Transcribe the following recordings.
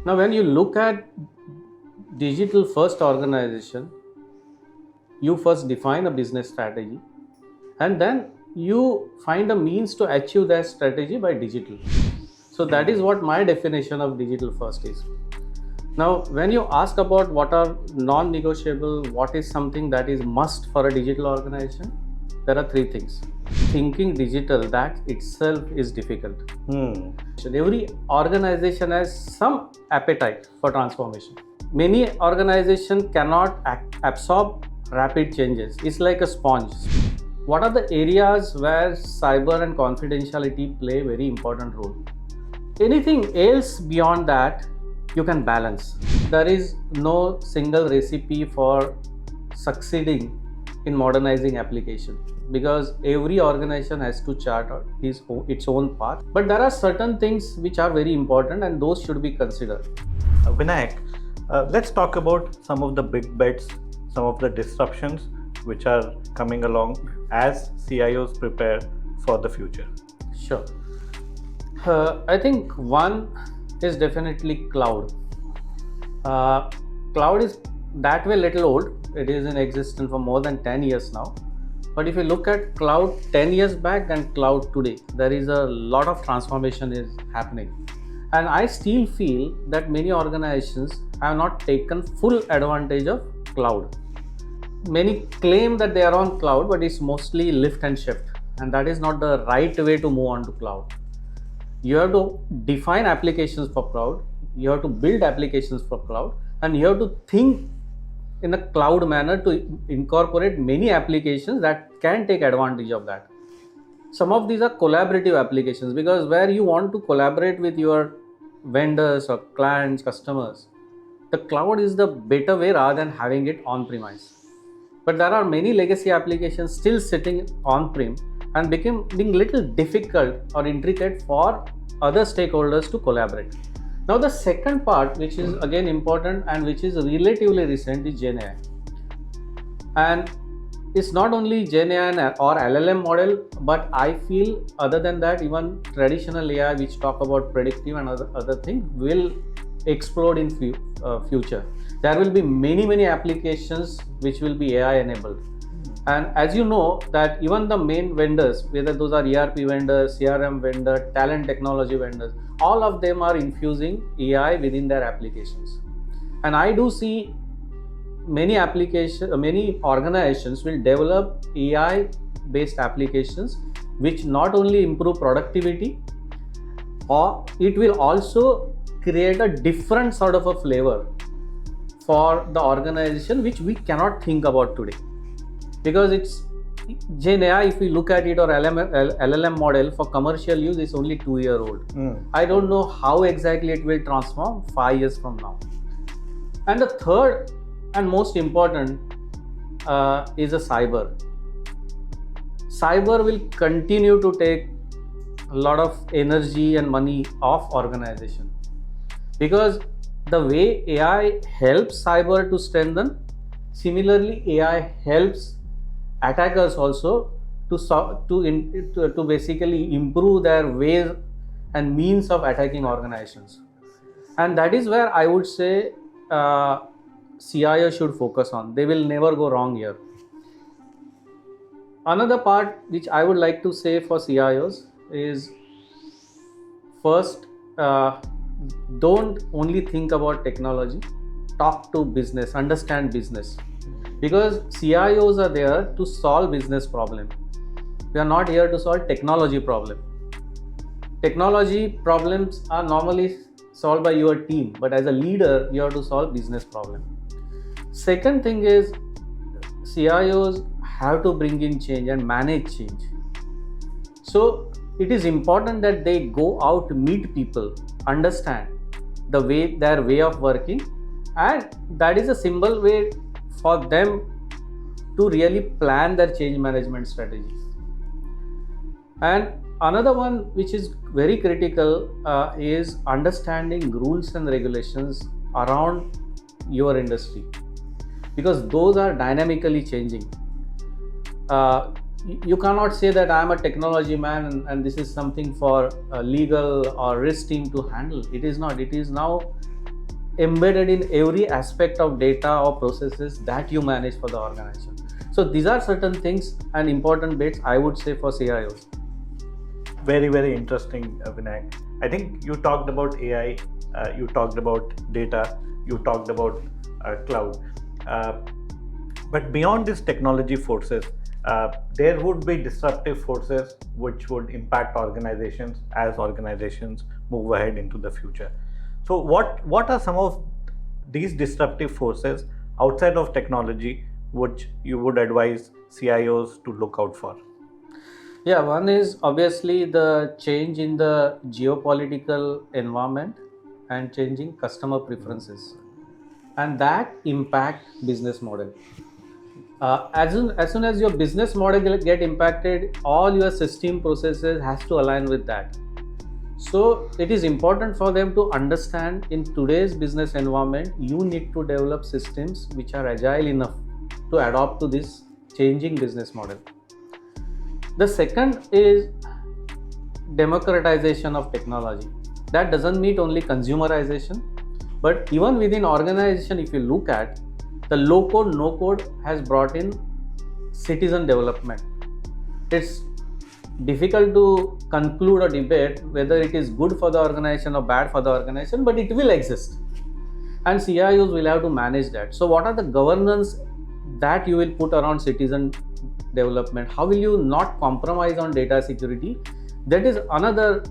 Now, when you look at digital first organization, you first define a business strategy and then you find a means to achieve that strategy by digital. So that is what my definition of digital first is. Now, when you ask about what are non-negotiable, what is something that is must for a digital organization, there are three things. Thinking digital, that itself is difficult. Every organization has some appetite for transformation. Many organizations cannot absorb rapid changes. It's like a sponge. What are the areas where cyber and confidentiality play a very important role? Anything else beyond that, you can balance. There is no single recipe for succeeding in modernizing application because every organization has to chart out its own path. But there are certain things which are very important and those should be considered. Vinayak, let's talk about some of the big bets, some of the disruptions which are coming along as CIOs prepare for the future. Sure. I think one is definitely cloud. Cloud is that way little old. It is in existence for more than 10 years now. But if you look at cloud 10 years back and cloud today, there is a lot of transformation is happening. And I still feel that many organizations have not taken full advantage of cloud. Many claim that they are on cloud, but it's mostly lift and shift. And that is not the right way to move on to cloud. You have to define applications for cloud, you have to build applications for cloud, and you have to think in a cloud manner to incorporate many applications that can take advantage of that. Some of these are collaborative applications because where you want to collaborate with your vendors or clients, customers, the cloud is the better way rather than having it on-premise. But there are many legacy applications still sitting on-prem and being little difficult or intricate for other stakeholders to collaborate. Now the second part, which is again important and which is relatively recent, is GenAI. And it's not only GenAI or LLM model, but I feel other than that, even traditional AI, which talk about predictive and other things, will explode in future. There will be many applications which will be AI enabled. And as you know that even the main vendors, whether those are ERP vendors, CRM vendor, talent technology vendors, all of them are infusing AI within their applications. And I do see many organizations will develop AI based applications which not only improve productivity, or it will also create a different sort of a flavor for the organization which we cannot think about today. Because it's GenAI, if we look at it, or LLM model for commercial use is only 2-year-old. I don't know how exactly it will transform 5 years from now. And the third and most important is a cyber. Cyber will continue to take a lot of energy and money off organization because the way AI helps cyber to strengthen, similarly AI helps attackers also to basically improve their ways and means of attacking organizations. And that is where I would say CIO should focus on. They will never go wrong here. Another part which I would like to say for CIOs is first, don't only think about technology, talk to business, understand business. Because CIOs are there to solve business problem. We are not here to solve technology problem. Technology problems are normally solved by your team, but as a leader, you have to solve business problem. Second thing is CIOs have to bring in change and manage change. So it is important that they go out to meet people, understand their way of working, and that is a simple way for them to really plan their change management strategies. And another one which is very critical is understanding rules and regulations around your industry, because those are dynamically changing. You cannot say that I am a technology man and this is something for legal or risk team to handle. It is not. It is now embedded in every aspect of data or processes that you manage for the organization. So these are certain things and important bits, I would say, for CIOs. Very, very interesting, Vinayak. I think you talked about AI, you talked about data, you talked about cloud. But beyond these technology forces, there would be disruptive forces which would impact organizations as organizations move ahead into the future. So what are some of these disruptive forces outside of technology which you would advise CIOs to look out for? Yeah, one is obviously the change in the geopolitical environment and changing customer preferences, and that impact business model. As soon as your business model get impacted, all your system processes has to align with that. So it is important for them to understand in today's business environment, you need to develop systems which are agile enough to adapt to this changing business model. The second is democratization of technology. That doesn't mean only consumerization, but even within organization, if you look at the low code, no code has brought in citizen development. It's difficult to conclude or debate whether it is good for the organization or bad for the organization, but it will exist. And CIOs will have to manage that. So what are the governance that you will put around citizen development? How will you not compromise on data security? That is another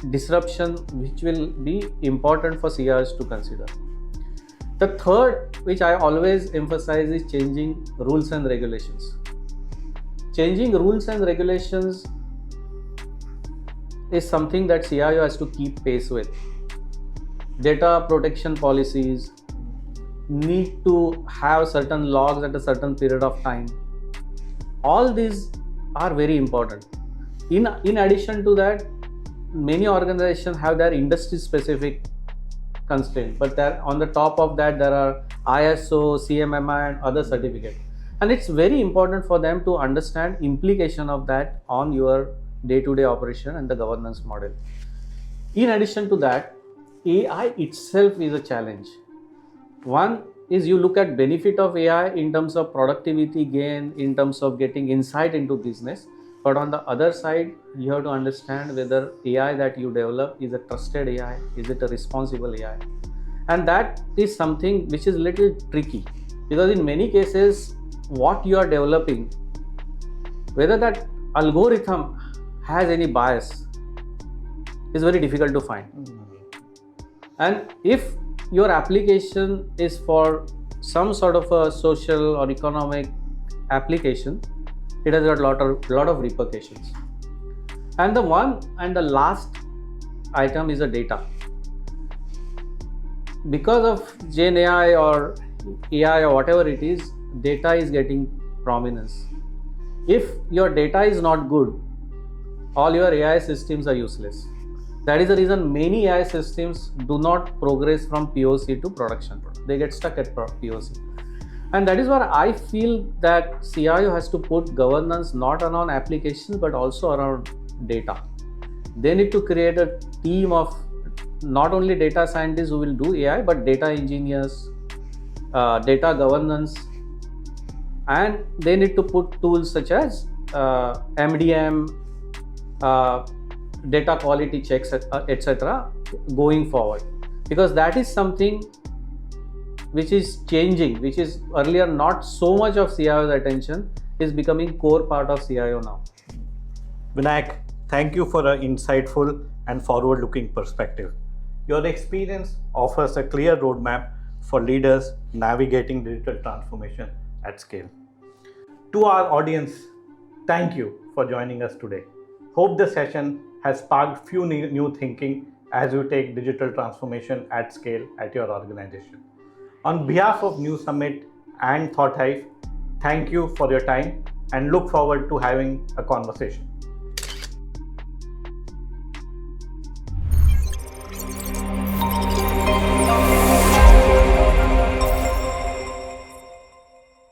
disruption which will be important for CIOs to consider. The third, which I always emphasize, is changing rules and regulations. Changing rules and regulations is something that CIO has to keep pace with. Data protection policies need to have certain logs at a certain period of time. All these are very important. In addition to that, many organizations have their industry specific constraint, but on the top of that there are ISO, CMMI and other certificates, and it's very important for them to understand implication of that on your day-to-day operation and the governance model. In addition to that, AI itself is a challenge. One is you look at benefit of AI in terms of productivity gain, in terms of getting insight into business, but on the other side, you have to understand whether AI that you develop is a trusted AI, is it a responsible AI? And that is something which is a little tricky, because in many cases, what you are developing, whether that algorithm has any bias, is very difficult to find. And if your application is for some sort of a social or economic application, it has got a lot of repercussions. And the one and the last item is the data. Because of Gen AI or AI or whatever it is, data is getting prominence. If your data is not good, all your AI systems are useless. That is the reason many AI systems do not progress from POC to production. They get stuck at POC. And that is where I feel that CIO has to put governance not around applications but also around data. They need to create a team of not only data scientists who will do AI, but data engineers, data governance, and they need to put tools such as MDM, data quality checks, etc. going forward, because that is something which is changing, which is earlier not so much of CIO's attention, is becoming core part of CIO now. Vinayak, thank you for an insightful and forward-looking perspective. Your experience offers a clear roadmap for leaders navigating digital transformation at scale. To our audience, thank you for joining us today. Hope the session has sparked few new thinking as you take digital transformation at scale at your organization. On behalf of New Summit and ThoughtHive, thank you for your time and look forward to having a conversation.